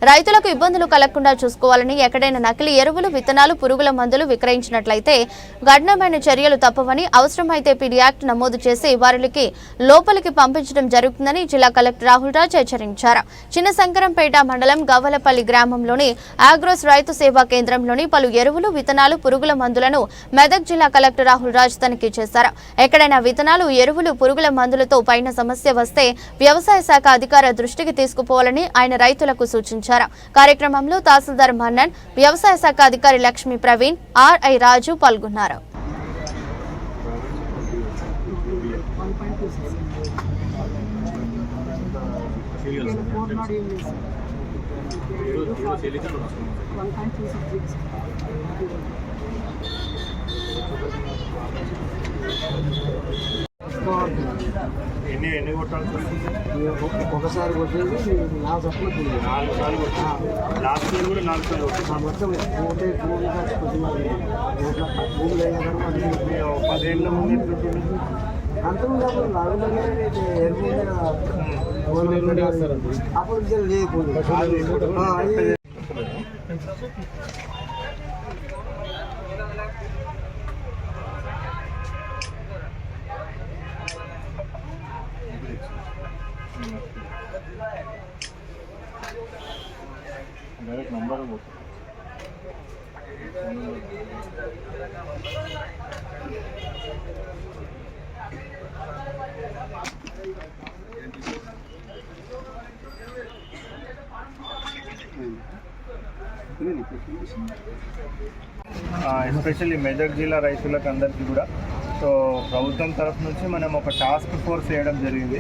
రైతులకు ఇబ్బందులు కలగకుండా చూసుకోవాలని, ఎక్కడైనా నకిలీ ఎరువులు, విత్తనాలు, పురుగుల మందులు విక్రయించినట్లయితే కఠినమైన చర్యలు తప్పవని, అవసరమైతే పీడీ యాక్ట్ నమోదు చేసి వారికి లోపలికి పంపించడం జరుగుతుందని జిల్లా కలెక్టర్ రాహుల్ రాజ్ హెచ్చరించారు. చిన్నశంకరంపేట మండలం గవ్వలపల్లి గ్రామంలోని ఆగ్రోస్ రైతు సేవా కేంద్రంలోని పలు ఎరువులు, విత్తనాలు, పురుగుల మందులను మెదక్ జిల్లా కలెక్టర్ రాహుల్ రాజ్ తనిఖీ చేశారు. ఎక్కడైనా విత్తనాలు, ఎరువులు, పురుగుల మందులతో పైన సమస్య వస్తే వ్యవసాయ శాఖ అధికార దృష్టికి తీసుకుపోవాలని ఆయన రైతులకు సూచించారు. కార్యక్రమంలో తహసీల్దార్ మన్నన్, వ్యవసాయ శాఖ అధికారి లక్ష్మీ ప్రవీణ్, ఆర్ఐ రాజు పాల్గొన్నారు. ఎన్ని కొట్టాలి? ఒకసారి కొట్టేది 4 సార్లు కొట్టింది. 4 సార్లు కొట్టింది. లాస్ట్ ఇయర్ కూడా 4 సార్లు కొట్టింది. మొత్తం పోతే భూమి ఖర్చు కొద్దిగా భూములు వేయడం 10 ఏళ్ళ ముందు ఎట్లుంటుంది? అంతకుముందు అప్పుడు లేకపోతే डायरेक्ट नंबर है वो ఎస్పెషల్లీ మెదక్ జిల్లా రైతులకు అందరికీ కూడా సో ప్రభుత్వం తరఫు నుంచి మనం ఒక టాస్క్ ఫోర్స్ వేయడం జరిగింది.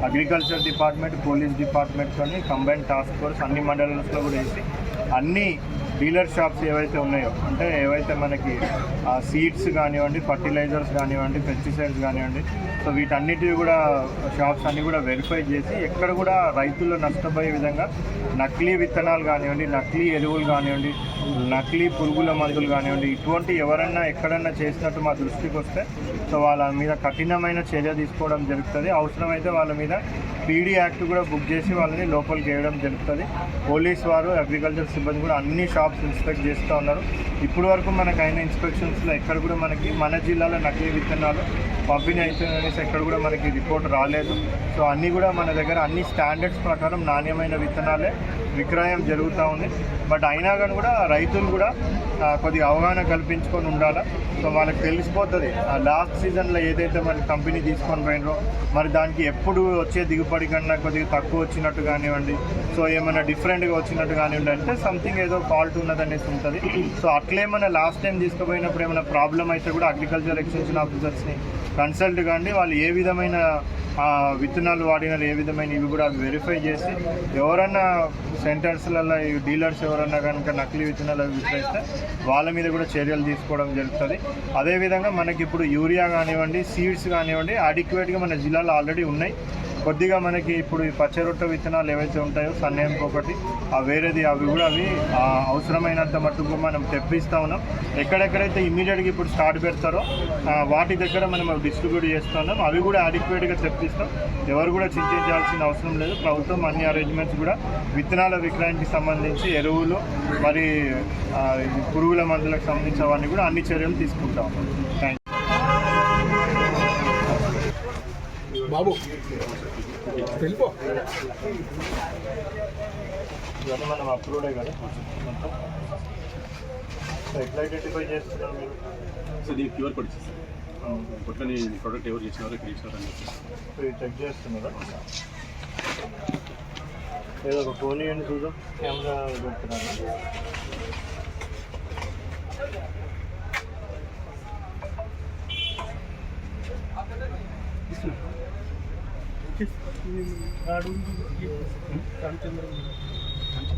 అగ్రికల్చర్ డిపార్ట్మెంట్, పోలీస్ డిపార్ట్మెంట్తోని కంబైన్ టాస్క్ ఫోర్స్ అన్ని మండలాల్లో కూడా వేసి అన్ని డీలర్ షాప్స్ ఏవైతే ఉన్నాయో, అంటే ఏవైతే మనకి సీడ్స్ కానివ్వండి, ఫర్టిలైజర్స్ కానివ్వండి, పెస్టిసైడ్స్ కానివ్వండి, సో వీటన్నిటివి కూడా షాప్స్ అన్నీ కూడా వెరిఫై చేసి ఎక్కడ కూడా రైతులు నష్టపోయే విధంగా నకిలీ విత్తనాలు కానివ్వండి, నకిలీ ఎరువులు కానివ్వండి, నకిలీ పురుగుల మందులు కానివ్వండి, ఇటువంటి ఎవరన్నా ఎక్కడన్నా చేసినట్టు మా దృష్టికి వస్తే సో వాళ్ళ మీద కఠినమైన చర్య తీసుకోవడం జరుగుతుంది. అవసరమైతే వాళ్ళ మీద పీడీ యాక్ట్ కూడా బుక్ చేసి వాళ్ళని లోపలికి వేయడం జరుగుతుంది. పోలీస్ వారు, అగ్రికల్చర్ సిబ్బంది కూడా అన్ని షాప్స్ ఇన్స్పెక్ట్ చేస్తూ ఉన్నారు. ఇప్పటి వరకు మనకు అయిన ఇన్స్పెక్షన్స్లో ఎక్కడ కూడా మనకి మన జిల్లాలో నకిలీ విత్తనాలు పంపిణీ అవుతుందనేసి ఎక్కడ కూడా మనకి రిపోర్ట్ రాలేదు. సో అన్నీ కూడా మన దగ్గర అన్ని స్టాండర్డ్స్ ప్రకారం నాణ్యమైన విత్తనాలే విక్రయం జరుగుతూ ఉంది. బట్ అయినా కానీ కూడా రైతులు కూడా కొద్దిగా అవగాహన కల్పించుకొని ఉండాలి. సో వాళ్ళకి తెలిసిపోతుంది లాస్ట్ సీజన్లో ఏదైతే మరి కంపెనీ తీసుకొని పోయినరో మరి దానికి ఎప్పుడు వచ్చే దిగుబడి కన్నా కొద్దిగా తక్కువ వచ్చినట్టు కానివ్వండి, సో ఏమైనా డిఫరెంట్గా వచ్చినట్టు కానివ్వండి, అంటే సంథింగ్ ఏదో ఫాల్ట్ ఉన్నదనేసి ఉంటుంది. సో అట్లేమైనా లాస్ట్ టైం తీసుకుపోయినప్పుడు ఏమైనా ప్రాబ్లం అయితే కూడా అగ్రికల్చర్ ఎక్స్టెన్షన్ ఆఫీసర్స్ని కన్సల్ట్ కాండి, వాళ్ళు ఏ విధమైన విత్తనాలు వాడినారు, ఏ విధమైన ఇవి కూడా వెరిఫై చేసి ఎవరన్నా సెంటర్స్లలో డీలర్స్ ఎవరన్నా కనుక నకిలీ విత్తనాలు విక్రయిస్తే వాళ్ళ మీద కూడా చర్యలు తీసుకోవడం జరుగుతుంది. అదేవిధంగా మనకి ఇప్పుడు యూరియా కానివ్వండి, సీడ్స్ కానివ్వండి అడిక్వేట్గా మన జిల్లాలో ఆల్రెడీ ఉన్నాయి. కొద్దిగా మనకి ఇప్పుడు ఈ పచ్చరొట్ట విత్తనాలు ఏవైతే ఉంటాయో సన్నేంకి ఒకటి వేరేది అవి కూడా అవసరమైనంత మట్టుకు మనం తెప్పిస్తూ ఉన్నాం. ఎక్కడెక్కడైతే ఇమీడియట్గా ఇప్పుడు స్టార్ట్ పెడతారో వాటి దగ్గర మనం డిస్ట్రిబ్యూట్ చేస్తున్నాం. అవి కూడా అడిక్వేట్గా తెప్పిస్తాం. ఎవరు కూడా చింతించాల్సిన అవసరం లేదు. ప్రభుత్వం అన్ని అరేంజ్మెంట్స్ కూడా విత్తనాల విక్రయానికి సంబంధించి ఎరువులు మరి పురుగుల మందులకు సంబంధించిన అవన్నీ కూడా అన్ని చర్యలు తీసుకుంటాం. థ్యాంక్ యూ బాబు. వెళ్ళిపో. ఇవన్నీ మనం అప్రూవ్డే కదా మొత్తం. సో ఎట్లా ఐడెంటిఫై చేస్తున్నారు మీరు? సో దీనికి క్యూఆర్ కోడ్ ఇచ్చేస్తారు. కొట్టుకొని ప్రోడక్ట్ ఎవరు చేసినారో ఇక్కడ ఇచ్చినారని చెప్పేసి సో ఇది చెక్ చేస్తున్నారా? ఏదో ఒక ఫోన్ ఇవ్వండి చూద్దాం. కెమెరా పెడుతున్నాను. రామచంద్ర